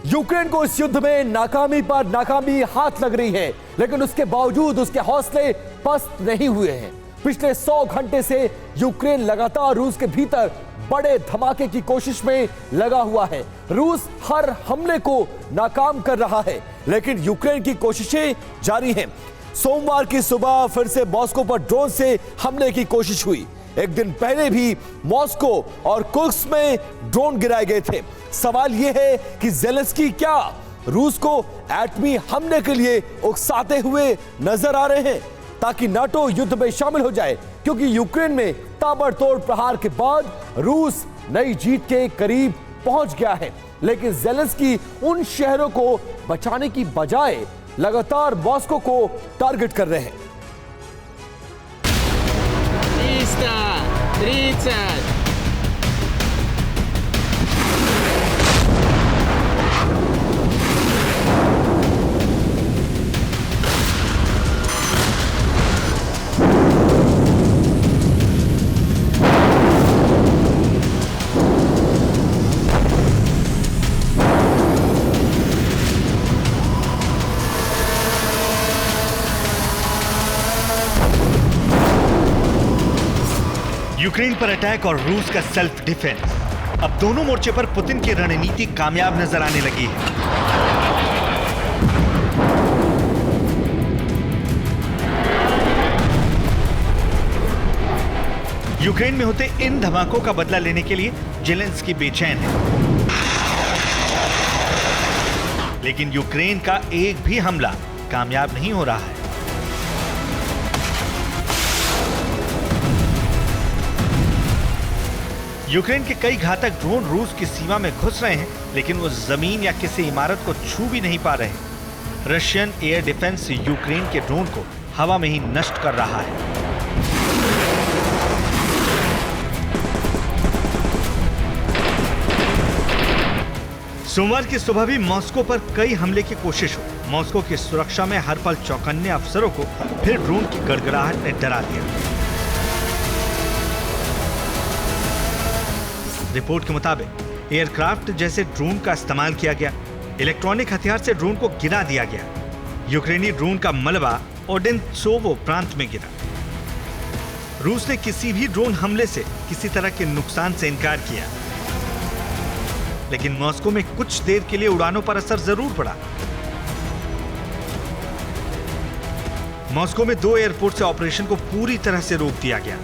Ukraine को इस युद्ध में नाकामी पर नाकामी हाथ लग रही है, लेकिन उसके बावजूद उसके हौसले पस्त नहीं हुए हैं। पिछले 100 घंटे से यूक्रेन लगातार रूस के भीतर बड़े धमाके की कोशिश में लगा हुआ है। रूस हर हमले को नाकाम कर रहा है, लेकिन यूक्रेन की कोशिशें जारी हैं। सोमवार की सुबह फिर से मॉस्को पर ड्रोन से हमले की कोशिश हुई। एक दिन पहले भी मॉस्को और कुर्स्क में ड्रोन गिराए गए थे। सवाल यह है कि ज़ेलेंस्की क्या रूस को एटमी हमले के लिए उकसाते हुए नजर आ रहे हैं ताकि नाटो युद्ध में शामिल हो जाए, क्योंकि यूक्रेन में ताबड़तोड़ प्रहार के बाद रूस नई जीत के करीब पहुंच गया है। लेकिन ज़ेलेंस्की उन शहरों को बचाने की बजाय लगातार मॉस्को को टारगेट कर रहे हैं। 330. यूक्रेन पर अटैक और रूस का सेल्फ डिफेंस, अब दोनों मोर्चे पर पुतिन की रणनीति कामयाब नजर आने लगी है। यूक्रेन में होते इन धमाकों का बदला लेने के लिए ज़ेलेंस्की बेचैन है, लेकिन यूक्रेन का एक भी हमला कामयाब नहीं हो रहा है। यूक्रेन के कई घातक ड्रोन रूस की सीमा में घुस रहे हैं, लेकिन वो जमीन या किसी इमारत को छू भी नहीं पा रहे। रशियन एयर डिफेंस यूक्रेन के ड्रोन को हवा में ही नष्ट कर रहा है। सोमवार की सुबह भी मॉस्को पर कई हमले की कोशिश हुई। मॉस्को की सुरक्षा में हर पल चौकन्ने अफसरों को फिर ड्रोन की गड़गड़ाहट ने डरा दिया। रिपोर्ट के मुताबिक एयरक्राफ्ट जैसे ड्रोन का इस्तेमाल किया गया। इलेक्ट्रॉनिक हथियार से ड्रोन को गिरा दिया गया। यूक्रेनी ड्रोन का मलबा ओडेंत्सोवो प्रांत में गिरा। रूस ने किसी भी ड्रोन हमले से किसी तरह के नुकसान से इनकार किया, लेकिन मॉस्को में कुछ देर के लिए उड़ानों पर असर जरूर पड़ा। मॉस्को में 2 एयरपोर्ट से ऑपरेशन को पूरी तरह से रोक दिया गया।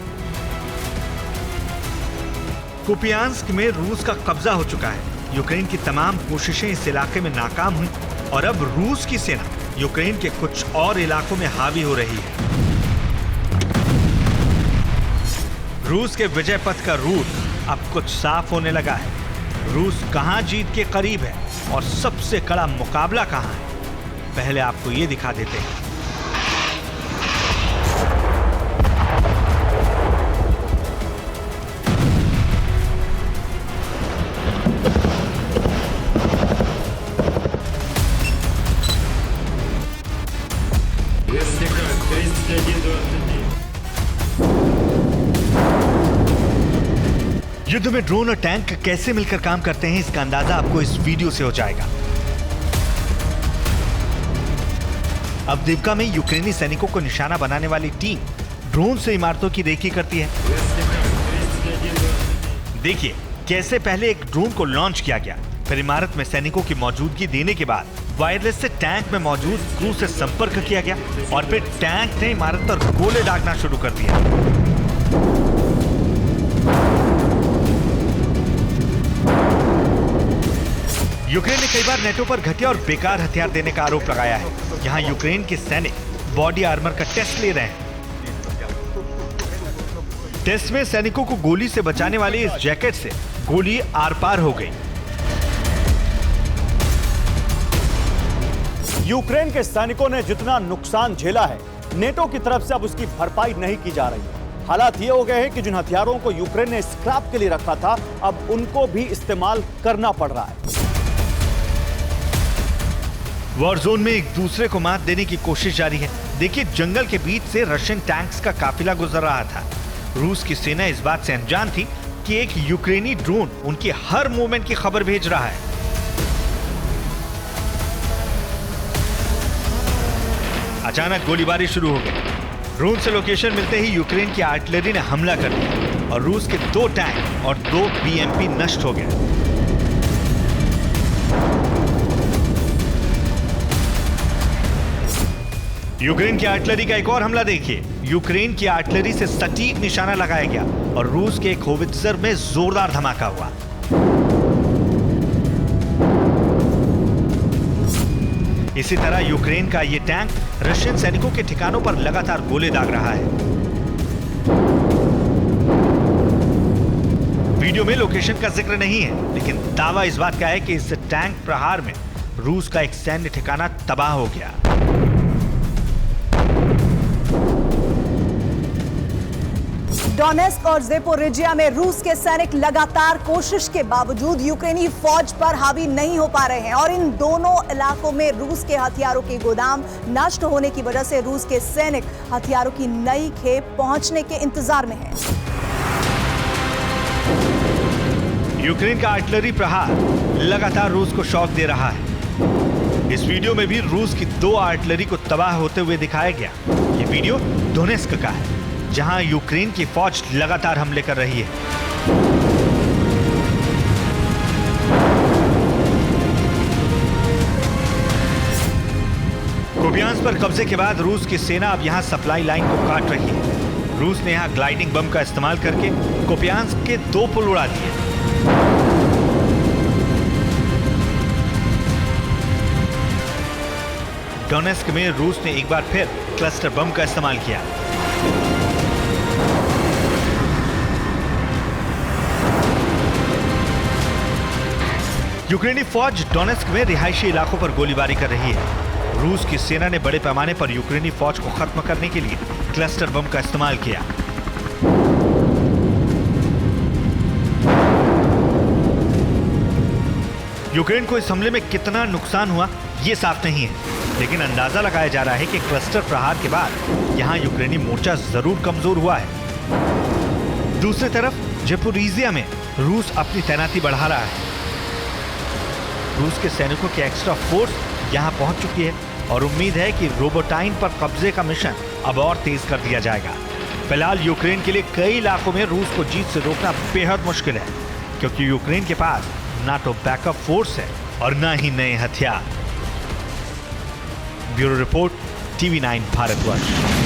कुपियांस्क में रूस का कब्जा हो चुका है। यूक्रेन की तमाम कोशिशें इस इलाके में नाकाम हुई और अब रूस की सेना यूक्रेन के कुछ और इलाकों में हावी हो रही है। रूस के विजय पथ का रूट अब कुछ साफ होने लगा है। रूस कहां जीत के करीब है और सबसे कड़ा मुकाबला कहां है, पहले आपको ये दिखा देते हैं। युद्ध में ड्रोन और टैंक कैसे मिलकर काम करते हैं, इसका अंदाजा आपको इस वीडियो से हो जाएगा। अब दिव्का में यूक्रेनी सैनिकों को निशाना बनाने वाली टीम ड्रोन से इमारतों की रेकी करती है। देखिए कैसे पहले एक ड्रोन को लॉन्च किया गया, फिर इमारत में सैनिकों की मौजूदगी देने के बाद वायरलेस से टैंक में मौजूद क्रू से संपर्क किया गया और फिर टैंक ने इमारत पर गोले दागना शुरू कर दिया। यूक्रेन ने कई बार नेटो पर घटिया और बेकार हथियार देने का आरोप लगाया है। यहाँ यूक्रेन के सैनिक बॉडी आर्मर का टेस्ट ले रहे हैं। टेस्ट में सैनिकों को गोली से बचाने वाली इस जैकेट से गोली आर पार हो गई। यूक्रेन के सैनिकों ने जितना नुकसान झेला है, नेटो की तरफ से अब उसकी भरपाई नहीं की जा रही है। हालात ये हो गए हैं कि जिन हथियारों को यूक्रेन ने स्क्रैप के लिए रखा था, अब उनको भी इस्तेमाल करना पड़ रहा है। वॉर जोन में एक दूसरे को मात देने की कोशिश जारी है। देखिए जंगल के बीच से रशियन टैंक्स का काफिला गुजर रहा था। रूस की सेना इस बात से अनजान थी कि एक यूक्रेनी ड्रोन उनकी हर मूवमेंट की खबर भेज रहा है। अचानक गोलीबारी शुरू हो गई। ड्रोन से लोकेशन मिलते ही यूक्रेन की आर्टिलरी ने हमला कर दिया और रूस के 2 टैंक और 2 बीएमपी नष्ट हो गए। यूक्रेन की आर्टिलरी का एक और हमला देखिए। यूक्रेन की आर्टिलरी से सटीक निशाना लगाया गया और रूस के एक होवित्जर में जोरदार धमाका हुआ। इसी तरह यूक्रेन का यह टैंक रशियन सैनिकों के ठिकानों पर लगातार गोले दाग रहा है। वीडियो में लोकेशन का जिक्र नहीं है, लेकिन दावा इस बात का है कि इस टैंक प्रहार में रूस का एक सैन्य ठिकाना तबाह हो गया। डोनेस्क और ज़ेपोरिजिया में रूस के सैनिक लगातार कोशिश के बावजूद यूक्रेनी फौज पर हावी नहीं हो पा रहे हैं और इन दोनों इलाकों में रूस के हथियारों के गोदाम नष्ट होने की वजह से रूस के सैनिक हथियारों की नई खेप पहुंचने के इंतजार में हैं। यूक्रेन का आर्टिलरी प्रहार लगातार रूस को शॉक दे रहा है। इस वीडियो में भी रूस की 2 आर्टिलरी को तबाह होते हुए दिखाया गया। ये वीडियो डोनेस्क का है, जहां यूक्रेन की फौज लगातार हमले कर रही है। कुपियांस्क पर कब्जे के बाद रूस की सेना अब यहां सप्लाई लाइन को काट रही है। रूस ने यहां ग्लाइडिंग बम का इस्तेमाल करके कुपियांस्क के 2 पुल उड़ा दिए। डोनेस्क में रूस ने एक बार फिर क्लस्टर बम का इस्तेमाल किया। यूक्रेनी फौज डोनेस्क में रिहायशी इलाकों पर गोलीबारी कर रही है। रूस की सेना ने बड़े पैमाने पर यूक्रेनी फौज को खत्म करने के लिए क्लस्टर बम का इस्तेमाल किया। यूक्रेन को इस हमले में कितना नुकसान हुआ ये साफ नहीं है, लेकिन अंदाजा लगाया जा रहा है कि क्लस्टर प्रहार के बाद यहां यूक्रेनी मोर्चा जरूर कमजोर हुआ है। दूसरी तरफ ज़ेपोरिजिया में रूस अपनी तैनाती बढ़ा रहा है। रूस के सैनिकों की एक्स्ट्रा फोर्स यहां पहुंच चुकी है और उम्मीद है कि रोबोटाइन पर कब्जे का मिशन अब और तेज कर दिया जाएगा। फिलहाल यूक्रेन के लिए कई इलाकों में रूस को जीत से रोकना बेहद मुश्किल है, क्योंकि यूक्रेन के पास ना तो बैकअप फोर्स है और ना ही नए हथियार। Bureau report, TV9 Bharatvarsh.